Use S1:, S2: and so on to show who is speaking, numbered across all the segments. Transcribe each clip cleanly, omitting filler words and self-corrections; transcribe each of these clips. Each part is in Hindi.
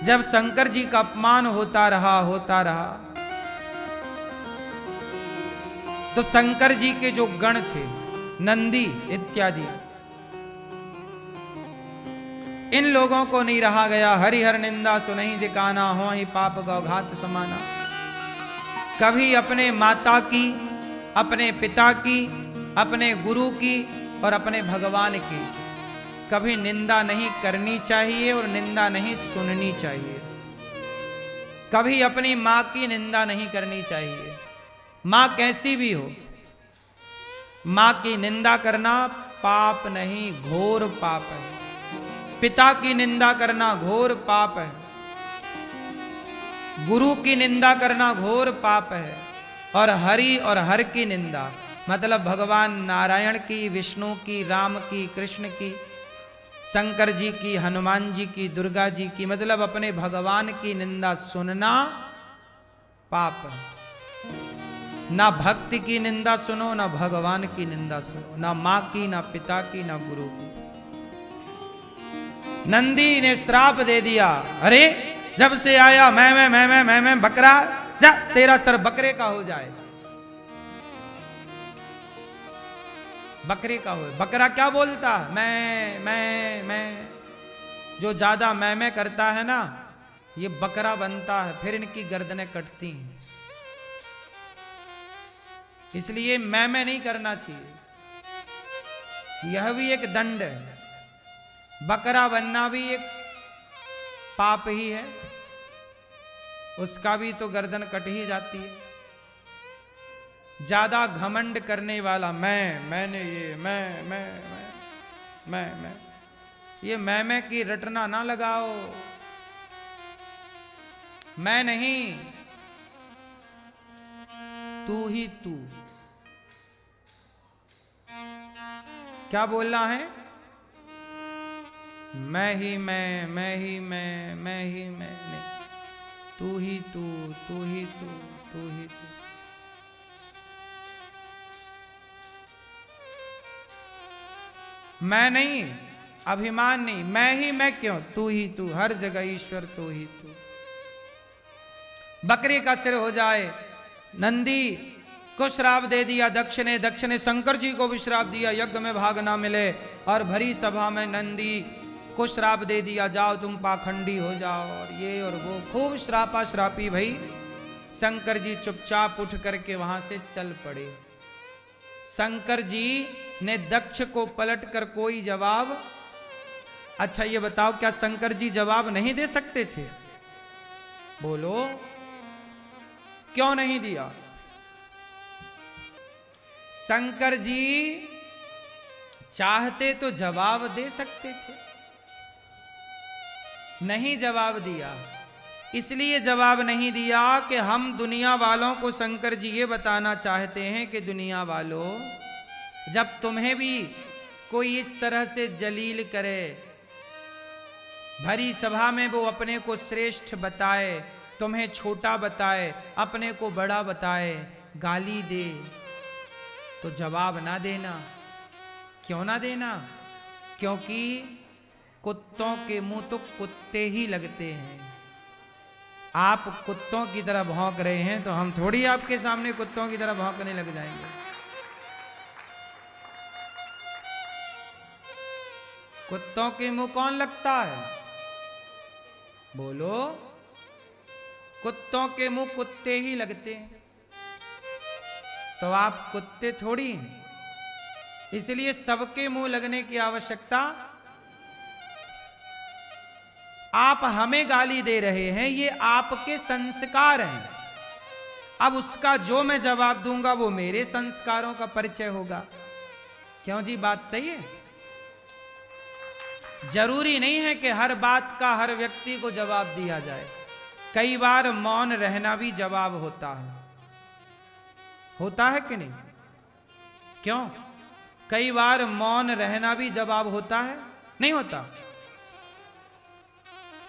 S1: जब शंकर जी का अपमान होता रहा, तो शंकर जी के जो गण थे, नंदी इत्यादि, इन लोगों को नहीं रहा गया। हरिहर निंदा सुनहि जे काना, हो ही पाप गौघात समाना। कभी अपने माता की, अपने पिता की, अपने गुरु की और अपने भगवान की कभी निंदा नहीं करनी चाहिए और निंदा नहीं सुननी चाहिए। कभी अपनी माँ की निंदा नहीं करनी चाहिए, माँ कैसी भी हो। माँ की निंदा करना पाप नहीं, घोर पाप है। पिता की निंदा करना घोर पाप है। गुरु की निंदा करना घोर पाप है। और हरि और हर की निंदा मतलब भगवान नारायण की, विष्णु की, राम की, कृष्ण की, शंकर जी की, हनुमान जी की, दुर्गा जी की, मतलब अपने भगवान की निंदा सुनना पाप है। ना भक्ति की निंदा सुनो, ना भगवान की निंदा सुनो, ना माँ की, ना पिता की, ना गुरु की। नंदी ने श्राप दे दिया, अरे जब से आया मैं बकरा, जा तेरा सर बकरे का हो जाए। बकरे का हो, बकरा क्या बोलता, मैं। जो ज्यादा मैं करता है ना, ये बकरा बनता है, फिर इनकी गर्दनें कटती हैं। इसलिए मैं नहीं करना चाहिए, यह भी एक दंड है। बकरा बनना भी एक पाप ही है, उसका भी तो गर्दन कट ही जाती है। ज्यादा घमंड करने वाला, मैंने ये मैं ये मैं की रटना ना लगाओ। मैं नहीं, तू ही तू। क्या बोलना है, मैं ही मैं ही मैं ही मैं नहीं, तू ही तू, तू ही तू, तू ही तू। मैं नहीं, अभिमान नहीं, मैं ही मैं क्यों, तू ही तू, हर जगह ईश्वर तू ही तू। बकरी का सिर हो जाए। नंदी को श्राप दे दिया दक्ष ने, दक्ष ने शंकर जी को भी श्राप दिया, यज्ञ में भाग ना मिले। और भरी सभा में नंदी को श्राप दे दिया, जाओ तुम पाखंडी हो जाओ, और ये और वो खूब श्रापा श्रापी भई। शंकर जी चुपचाप उठ करके वहां से चल पड़े। शंकर जी ने दक्ष को पलट कर कोई जवाब, अच्छा ये बताओ क्या शंकर जी जवाब नहीं दे सकते थे? बोलो, क्यों नहीं दिया? शंकर जी चाहते तो जवाब दे सकते थे, नहीं जवाब दिया। इसलिए जवाब नहीं दिया कि हम दुनिया वालों को शंकर जी ये बताना चाहते हैं कि दुनिया वालों, जब तुम्हें भी कोई इस तरह से जलील करे, भरी सभा में वो अपने को श्रेष्ठ बताए, तुम्हें छोटा बताए, अपने को बड़ा बताए, गाली दे, तो जवाब ना देना। क्यों ना देना? क्योंकि कुत्तों के मुंह तो कुत्ते ही लगते हैं। आप कुत्तों की तरह भौंक रहे हैं तो हम थोड़ी आपके सामने कुत्तों की तरह भौंकने लग जाएंगे। कुत्तों के मुंह कौन लगता है? बोलो, कुत्तों के मुंह कुत्ते ही लगते हैं, तो आप कुत्ते थोड़ी हैं। इसलिए सबके मुंह लगने की आवश्यकता, आप हमें गाली दे रहे हैं, ये आपके संस्कार हैं। अब उसका जो मैं जवाब दूंगा वो मेरे संस्कारों का परिचय होगा। क्यों जी, बात सही है? जरूरी नहीं है कि हर बात का हर व्यक्ति को जवाब दिया जाए। कई बार मौन रहना भी जवाब होता है। होता है कि नहीं? क्यों? कई बार मौन रहना भी जवाब होता है, नहीं होता?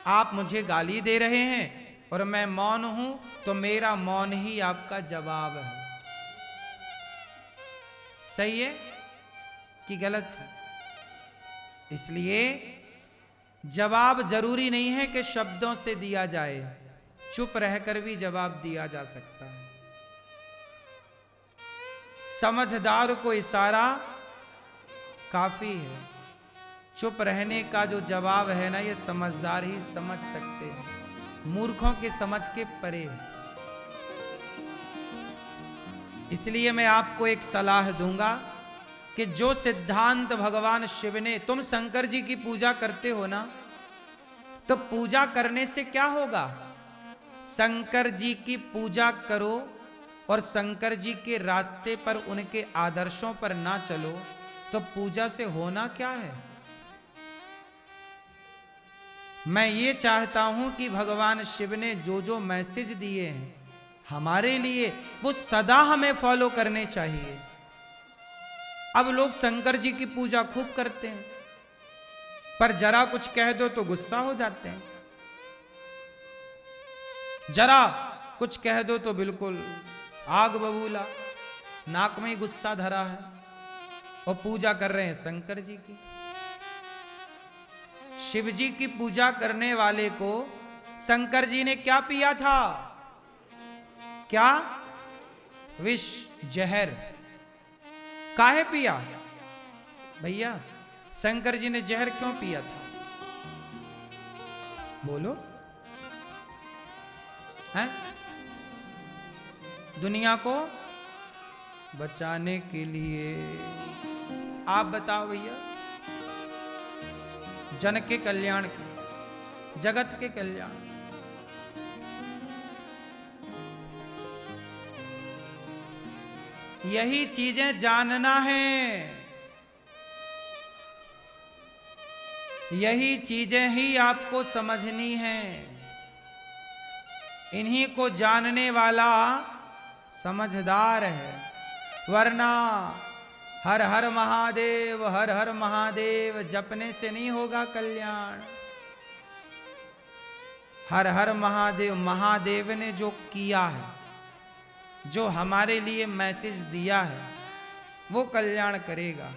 S1: आप मुझे गाली दे रहे हैं और मैं मौन हूं, तो मेरा मौन ही आपका जवाब है। सही है कि गलत है? इसलिए जवाब जरूरी नहीं है कि शब्दों से दिया जाए, चुप रहकर भी जवाब दिया जा सकता है। समझदार को इशारा काफी है। चुप रहने का जो जवाब है ना, ये समझदार ही समझ सकते हैं, मूर्खों के समझ के परे है। इसलिए मैं आपको एक सलाह दूंगा कि जो सिद्धांत भगवान शिव ने, तुम शंकर जी की पूजा करते हो ना, तो पूजा करने से क्या होगा? शंकर जी की पूजा करो और शंकर जी के रास्ते पर, उनके आदर्शों पर ना चलो तो पूजा से होना क्या है? मैं ये चाहता हूं कि भगवान शिव ने जो जो मैसेज दिए हैं हमारे लिए, वो सदा हमें फॉलो करने चाहिए। अब लोग शंकर जी की पूजा खूब करते हैं, पर जरा कुछ कह दो तो गुस्सा हो जाते हैं, जरा कुछ कह दो तो बिल्कुल आग बबूला, नाक में ही गुस्सा धरा है, और पूजा कर रहे हैं शंकर जी की। शिव जी की पूजा करने वाले को शंकर जी ने क्या पिया था? क्या? विष, जहर। काहे पिया भैया? शंकर जी ने जहर क्यों पिया था? बोलो। हैं? दुनिया को बचाने के लिए। आप बताओ भैया, जन के कल्याण के, जगत के कल्याण। यही चीजें जानना है, यही चीजें ही आपको समझनी है। इन्हीं को जानने वाला समझदार है, वरना हर हर महादेव, हर हर महादेव जपने से नहीं होगा कल्याण। हर हर महादेव, महादेव ने जो किया है, जो हमारे लिए मैसेज दिया है, वो कल्याण करेगा।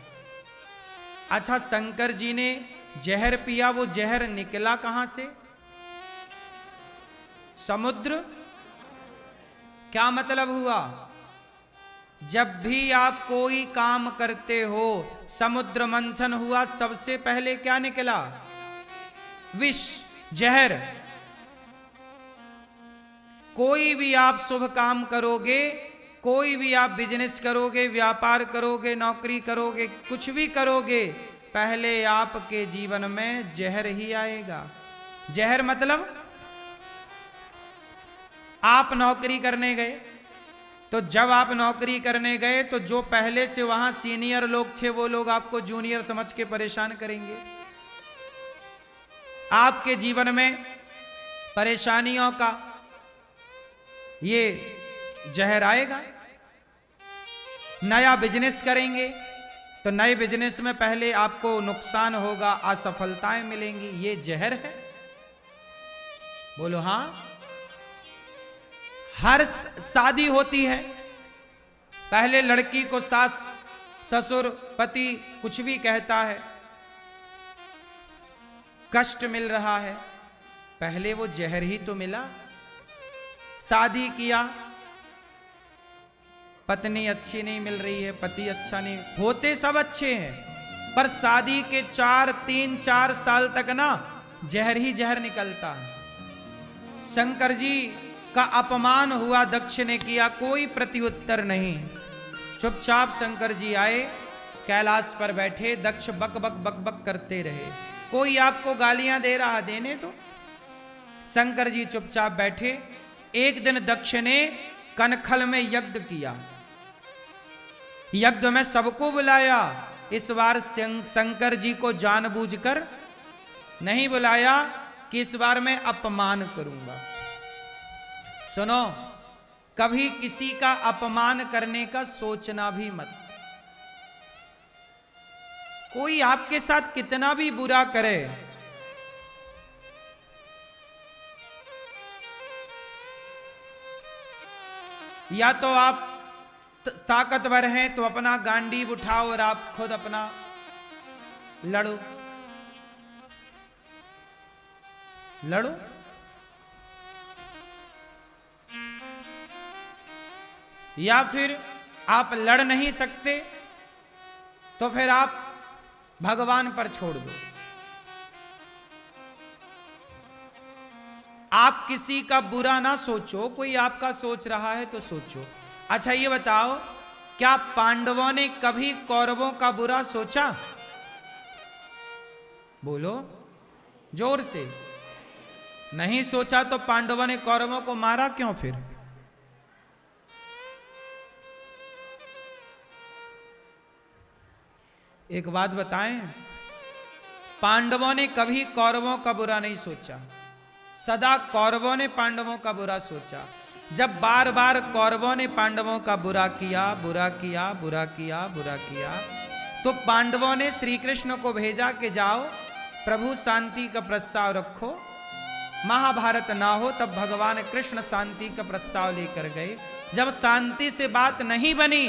S1: अच्छा, शंकर जी ने जहर पिया, वो जहर निकला कहां से? समुद्र। क्या मतलब हुआ? जब भी आप कोई काम करते हो, समुद्र मंथन हुआ, सबसे पहले क्या निकला? विष, जहर। कोई भी आप शुभ काम करोगे, कोई भी आप बिजनेस करोगे, व्यापार करोगे, नौकरी करोगे, कुछ भी करोगे, पहले आपके जीवन में जहर ही आएगा। जहर मतलब आप नौकरी करने गए, तो जब आप नौकरी करने गए तो जो पहले से वहां सीनियर लोग थे, वो लोग आपको जूनियर समझ के परेशान करेंगे। आपके जीवन में परेशानियों का ये जहर आएगा। नया बिजनेस करेंगे तो नए बिजनेस में पहले आपको नुकसान होगा, असफलताएं मिलेंगी, ये जहर है। बोलो हां। हर शादी होती है, पहले लड़की को सास, ससुर, पति कुछ भी कहता है, कष्ट मिल रहा है, पहले वो जहर ही तो मिला। शादी किया, पत्नी अच्छी नहीं मिल रही है, पति अच्छा नहीं, होते सब अच्छे हैं, पर शादी के 3-4 साल तक ना जहर ही जहर निकलता है। शंकर जी का अपमान हुआ, दक्ष ने किया, कोई प्रत्युत्तर नहीं। चुपचाप शंकर जी आए, कैलाश पर बैठे, दक्ष बक बक बक बक करते रहे। कोई आपको गालियां दे रहा, देने तो। शंकर जी चुपचाप बैठे। एक दिन दक्ष ने कनखल में यज्ञ किया, यज्ञ में सबको बुलाया। इस बार शंकर जी को जानबूझकर नहीं बुलाया कि इस बार मैं अपमान करूंगा। सुनो, कभी किसी का अपमान करने का सोचना भी मत। कोई आपके साथ कितना भी बुरा करे, या तो आप ताकतवर हैं तो अपना गांडीव उठाओ और आप खुद अपना लड़ो, लड़ो। या फिर आप लड़ नहीं सकते तो फिर आप भगवान पर छोड़ दो। आप किसी का बुरा ना सोचो, कोई आपका सोच रहा है तो सोचो। अच्छा ये बताओ, क्या पांडवों ने कभी कौरवों का बुरा सोचा? बोलो जोर से। नहीं सोचा तो पांडवों ने कौरवों को मारा क्यों फिर? एक बात बताएं, पांडवों ने कभी कौरवों का बुरा नहीं सोचा, सदा कौरवों ने पांडवों का बुरा सोचा। जब बार बार कौरवों ने पांडवों का बुरा किया, बुरा किया, बुरा किया, बुरा किया, तो पांडवों ने श्री कृष्ण को भेजा कि जाओ प्रभु शांति का प्रस्ताव रखो। महाभारत ना हो तब भगवान कृष्ण शांति का प्रस्ताव लेकर गए। जब शांति से बात नहीं बनी,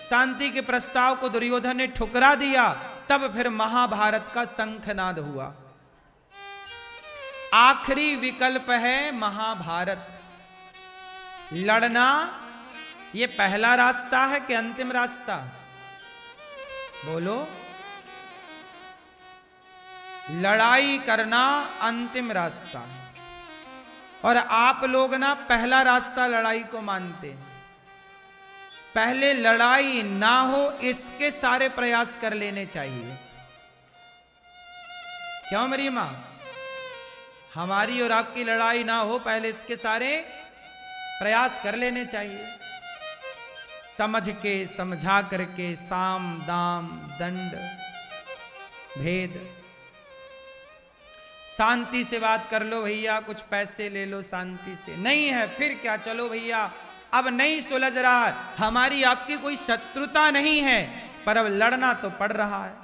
S1: शांति के प्रस्ताव को दुर्योधन ने ठुकरा दिया, तब फिर महाभारत का शंखनाद हुआ। आखिरी विकल्प है महाभारत। लड़ना ये पहला रास्ता है कि अंतिम रास्ता? बोलो। लड़ाई करना अंतिम रास्ता, और आप लोग ना पहला रास्ता लड़ाई को मानते हैं। पहले लड़ाई ना हो इसके सारे प्रयास कर लेने चाहिए। क्यों मेरी मां? हमारी और आपकी लड़ाई ना हो, पहले इसके सारे प्रयास कर लेने चाहिए। समझ के, समझा करके, साम दाम दंड भेद, शांति से बात कर लो भैया, कुछ पैसे ले लो शांति से। नहीं है फिर क्या, चलो भैया अब नहीं सुलझ रहा है, हमारी आपकी कोई शत्रुता नहीं है, पर अब लड़ना तो पड़ रहा है।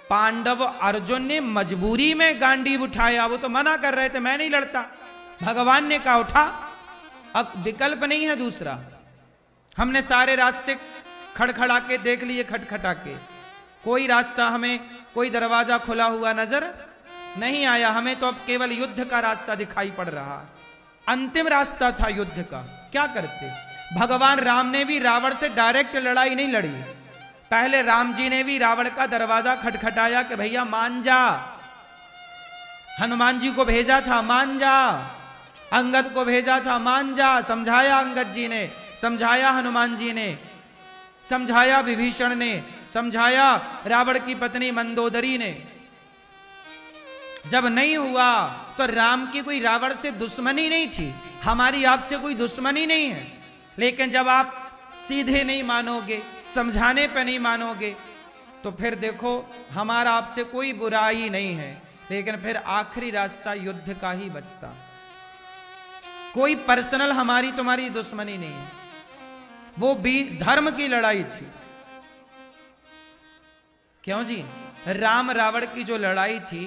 S1: पांडव अर्जुन ने मजबूरी में गांडीव उठाया, वो तो मना कर रहे थे मैं नहीं लड़ता। भगवान ने कहा उठा, अब विकल्प नहीं है दूसरा। हमने सारे रास्ते खड़खड़ा के देख लिए, खटखटा के, कोई रास्ता हमें, कोई दरवाजा खुला हुआ नजर नहीं आया। हमें तो अब केवल युद्ध का रास्ता दिखाई पड़ रहा। अंतिम रास्ता था युद्ध का, क्या करते? भगवान राम ने भी रावण से डायरेक्ट लड़ाई नहीं लड़ी। पहले राम जी ने भी रावण का दरवाजा खटखटाया कि भैया मान जा। हनुमान जी को भेजा था मान जा, अंगद को भेजा था मान जा, समझाया अंगद जी ने, समझाया हनुमान जी ने, समझाया विभीषण ने, समझाया रावण की पत्नी मंदोदरी ने। जब नहीं हुआ तो राम की कोई रावण से दुश्मनी नहीं थी, हमारी आपसे कोई दुश्मनी नहीं है। लेकिन जब आप सीधे नहीं मानोगे, समझाने पे नहीं मानोगे, तो फिर देखो हमारा आपसे कोई बुराई नहीं है, लेकिन फिर आखिरी रास्ता युद्ध का ही बचता। कोई पर्सनल हमारी तुम्हारी दुश्मनी नहीं है, वो भी धर्म की लड़ाई थी। क्यों जी? राम रावण की जो लड़ाई थी,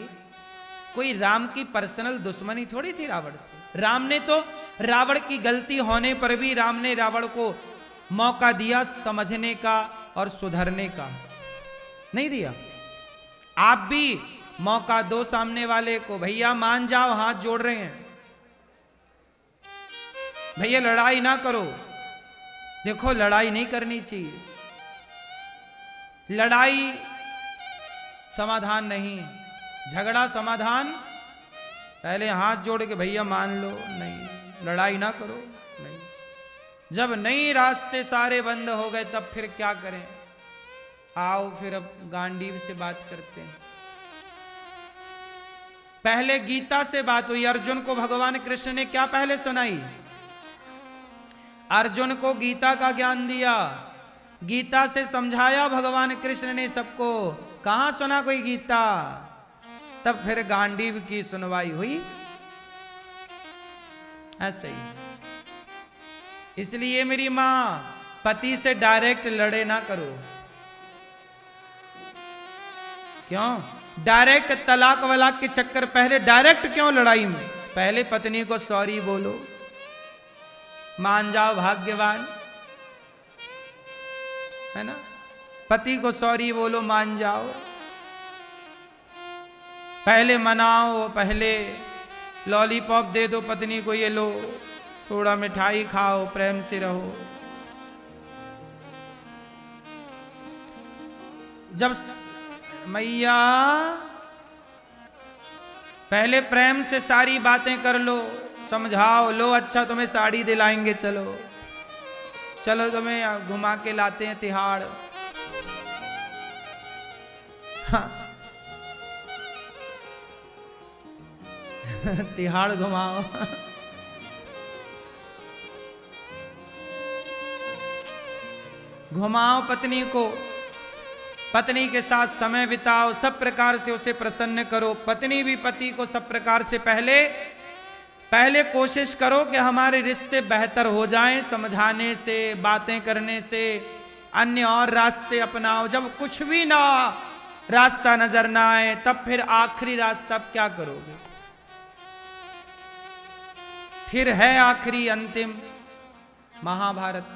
S1: कोई राम की पर्सनल दुश्मनी थोड़ी थी रावण से। राम ने तो रावण की गलती होने पर भी राम ने रावण को मौका दिया समझने का और सुधरने का, नहीं दिया? आप भी मौका दो सामने वाले को, भैया मान जाओ, हाथ जोड़ रहे हैं, भैया लड़ाई ना करो। देखो लड़ाई नहीं करनी चाहिए, लड़ाई समाधान नहीं, झगड़ा समाधान। पहले हाथ जोड़ के भैया मान लो, नहीं लड़ाई ना करो, नहीं। जब नहीं रास्ते सारे बंद हो गए तब फिर क्या करें? आओ फिर अब गांडीव से बात करते हैं। पहले गीता से बात हुई। अर्जुन को भगवान कृष्ण ने क्या पहले सुनाई? अर्जुन को गीता का ज्ञान दिया, गीता से समझाया भगवान कृष्ण ने सबको। कहां सुना कोई गीता? तब फिर गांडीव की सुनवाई हुई। ऐसे ही इसलिए मेरी मां, पति से डायरेक्ट लड़े ना करो। क्यों? डायरेक्ट तलाक वलाक के चक्कर, पहले डायरेक्ट क्यों लड़ाई में? पहले पत्नी को सॉरी बोलो, मान जाओ, भाग्यवान है ना। पति को सॉरी बोलो, मान जाओ, पहले मनाओ, पहले लॉलीपॉप दे दो पत्नी को, ये लो थोड़ा मिठाई खाओ, प्रेम से रहो। जब मैया पहले प्रेम से सारी बातें कर लो, समझाओ, लो अच्छा तुम्हें साड़ी दिलाएंगे, चलो चलो तुम्हें घुमा के लाते हैं तिहाड़। हाँ। तिहाड़ घुमाओ। घुमाओ पत्नी को, पत्नी के साथ समय बिताओ, सब प्रकार से उसे प्रसन्न करो। पत्नी भी पति को सब प्रकार से पहले कोशिश करो कि हमारे रिश्ते बेहतर हो जाएं, समझाने से, बातें करने से। अन्य और रास्ते अपनाओ। जब कुछ भी ना रास्ता नजर ना आए, तब फिर आखिरी रास्ता अब क्या करोगे? फिर है आखिरी अंतिम महाभारत।